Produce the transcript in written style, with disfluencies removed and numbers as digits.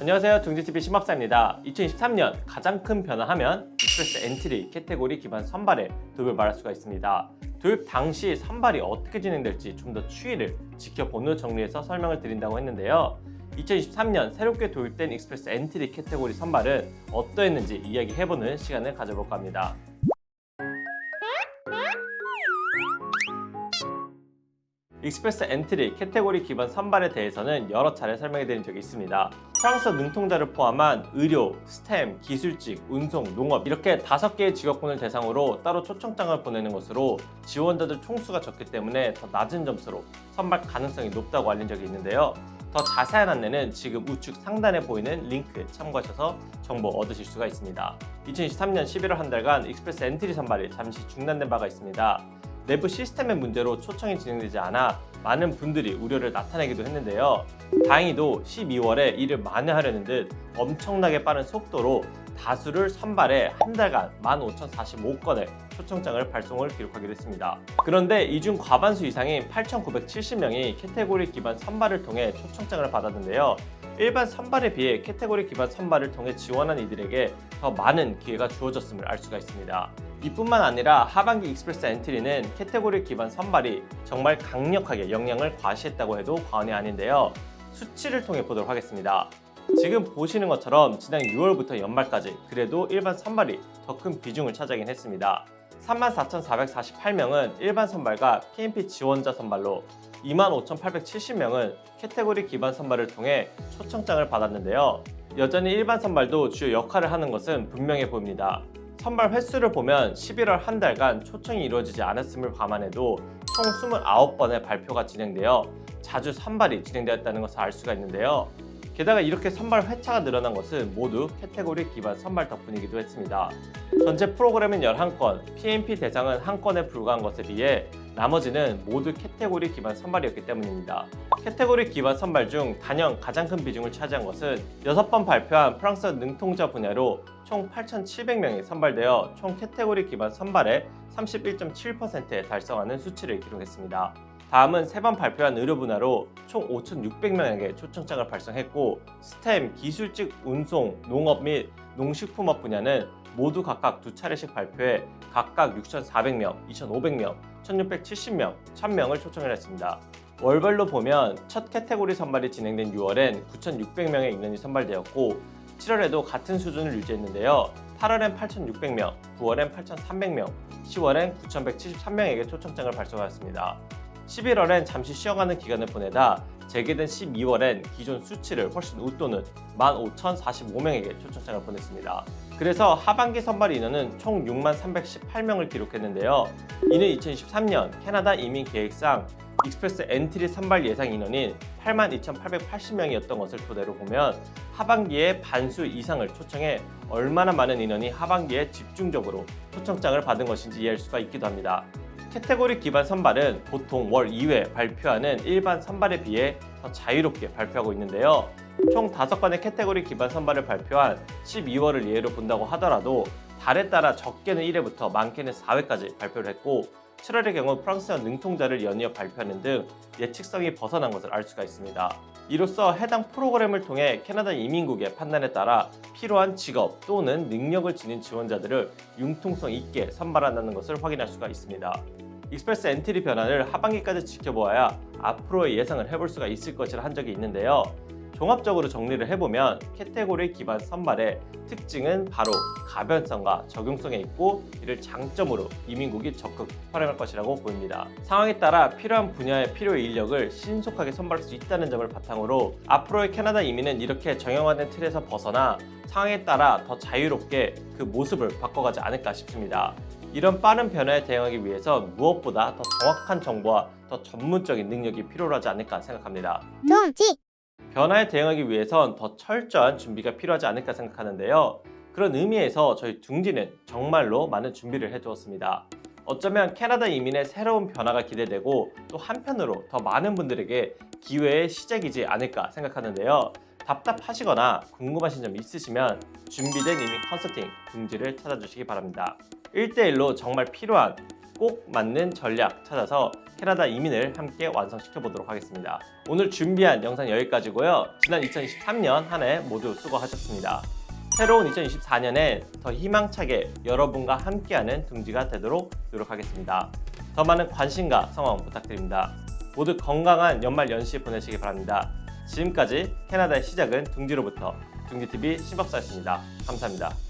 안녕하세요. 둥지TV 신박사입니다. 2023년 가장 큰 변화하면 익스프레스 엔트리 캐테고리 기반 선발에 도입을 말할 수가 있습니다. 도입 당시 선발이 어떻게 진행될지 좀 더 추이를 지켜본 후 정리해서 설명을 드린다고 했는데요. 2023년 새롭게 도입된 익스프레스 엔트리 캐테고리 선발은 어떠했는지 이야기해보는 시간을 가져볼까 합니다. 익스프레스 엔트리 캐테고리 기반 선발에 대해서는 여러 차례 설명해 드린 적이 있습니다. 프랑스어 능통자를 포함한 의료, 스템, 기술직, 운송, 농업 이렇게 5개의 직업군을 대상으로 따로 초청장을 보내는 것으로 지원자들 총수가 적기 때문에 더 낮은 점수로 선발 가능성이 높다고 알린 적이 있는데요. 더 자세한 안내는 지금 우측 상단에 보이는 링크 참고하셔서 정보 얻으실 수가 있습니다. 2023년 11월 한 달간 익스프레스 엔트리 선발이 잠시 중단된 바가 있습니다. 내부 시스템의 문제로 초청이 진행되지 않아 많은 분들이 우려를 나타내기도 했는데요. 다행히도 12월에 이를 만회하려는 듯 엄청나게 빠른 속도로 다수를 선발해 한 달간 15,045건의 초청장을 발송을 기록하기도 했습니다. 그런데 이 중 과반수 이상인 8,970명이 캐테고리 기반 선발을 통해 초청장을 받았는데요. 일반 선발에 비해 캐테고리 기반 선발을 통해 지원한 이들에게 더 많은 기회가 주어졌음을 알 수가 있습니다. 이뿐만 아니라 하반기 익스프레스 엔트리는 캐테고리 기반 선발이 정말 강력하게 영향을 과시했다고 해도 과언이 아닌데요. 수치를 통해 보도록 하겠습니다. 지금 보시는 것처럼 지난 6월부터 연말까지 그래도 일반 선발이 더 큰 비중을 차지하긴 했습니다. 34,448명은 일반 선발과 PMP 지원자 선발로 25,870명은 캐테고리 기반 선발을 통해 초청장을 받았는데요. 여전히 일반 선발도 주요 역할을 하는 것은 분명해 보입니다. 선발 횟수를 보면 11월 한 달간 초청이 이루어지지 않았음을 감안해도 총 29번의 발표가 진행되어 자주 선발이 진행되었다는 것을 알 수가 있는데요. 게다가 이렇게 선발 회차가 늘어난 것은 모두 캐테고리 기반 선발 덕분이기도 했습니다. 전체 프로그램은 11건, PMP 대상은 1건에 불과한 것에 비해 나머지는 모두 캐테고리 기반 선발이었기 때문입니다. 캐테고리 기반 선발 중 단연 가장 큰 비중을 차지한 것은 6번 발표한 프랑스어 능통자 분야로 총 8,700명이 선발되어 총 캐테고리 기반 선발의 31.7%에 달성하는 수치를 기록했습니다. 다음은 3번 발표한 의료 분야로 총 5,600명에게 초청장을 발송했고 스템, 기술직, 운송, 농업 및 농식품업 분야는 모두 각각 2차례씩 발표해 각각 6,400명, 2,500명, 1,670명, 1,000명을 초청을 했습니다. 월별로 보면 첫 캐테고리 선발이 진행된 6월엔 9,600명의 인원이 선발되었고 7월에도 같은 수준을 유지했는데요. 8월엔 8,600명, 9월엔 8,300명, 10월엔 9,173명에게 초청장을 발송하였습니다. 11월엔 잠시 쉬어가는 기간을 보내다 재개된 12월엔 기존 수치를 훨씬 웃도는 15,045명에게 초청장을 보냈습니다. 그래서 하반기 선발 인원은 총 6318명을 기록했는데요. 이는 2023년 캐나다 이민 계획상 익스프레스 엔트리 선발 예상 인원인 82,880명이었던 것을 토대로 보면 하반기에 반수 이상을 초청해 얼마나 많은 인원이 하반기에 집중적으로 초청장을 받은 것인지 이해할 수가 있기도 합니다. 캐테고리 기반 선발은 보통 월 2회 발표하는 일반 선발에 비해 더 자유롭게 발표하고 있는데요. 총 5건의 캐테고리 기반 선발을 발표한 12월을 예로 본다고 하더라도 달에 따라 적게는 1회부터 많게는 4회까지 발표를 했고 7월의 경우 프랑스어 능통자를 연이어 발표하는 등 예측성이 벗어난 것을 알 수가 있습니다. 이로써 해당 프로그램을 통해 캐나다 이민국의 판단에 따라 필요한 직업 또는 능력을 지닌 지원자들을 융통성 있게 선발한다는 것을 확인할 수가 있습니다. 익스프레스 엔트리 변화를 하반기까지 지켜보아야 앞으로의 예상을 해볼 수가 있을 것이라 한 적이 있는데요. 종합적으로 정리를 해보면 캐테고리 기반 선발의 특징은 바로 가변성과 적용성에 있고 이를 장점으로 이민국이 적극 활용할 것이라고 보입니다. 상황에 따라 필요한 분야의 필요의 인력을 신속하게 선발할 수 있다는 점을 바탕으로 앞으로의 캐나다 이민은 이렇게 정형화된 틀에서 벗어나 상황에 따라 더 자유롭게 그 모습을 바꿔가지 않을까 싶습니다. 이런 빠른 변화에 대응하기 위해서 무엇보다 더 정확한 정보와 더 전문적인 능력이 필요하지 않을까 생각합니다. 변화에 대응하기 위해선 더 철저한 준비가 필요하지 않을까 생각하는데요. 그런 의미에서 저희 둥지는 정말로 많은 준비를 해두었습니다. 어쩌면 캐나다 이민의 새로운 변화가 기대되고 또 한편으로 더 많은 분들에게 기회의 시작이지 않을까 생각하는데요. 답답하시거나 궁금하신 점 있으시면 준비된 이민 컨설팅 둥지를 찾아주시기 바랍니다. 1대1로 정말 필요한 꼭 맞는 전략 찾아서 캐나다 이민을 함께 완성시켜 보도록 하겠습니다. 오늘 준비한 영상 여기까지고요. 지난 2023년 한 해 모두 수고하셨습니다. 새로운 2024년에 더 희망차게 여러분과 함께하는 둥지가 되도록 노력하겠습니다. 더 많은 관심과 성원 부탁드립니다. 모두 건강한 연말 연시 보내시기 바랍니다. 지금까지 캐나다의 시작은 둥지로부터 둥지TV 신박사였습니다. 감사합니다.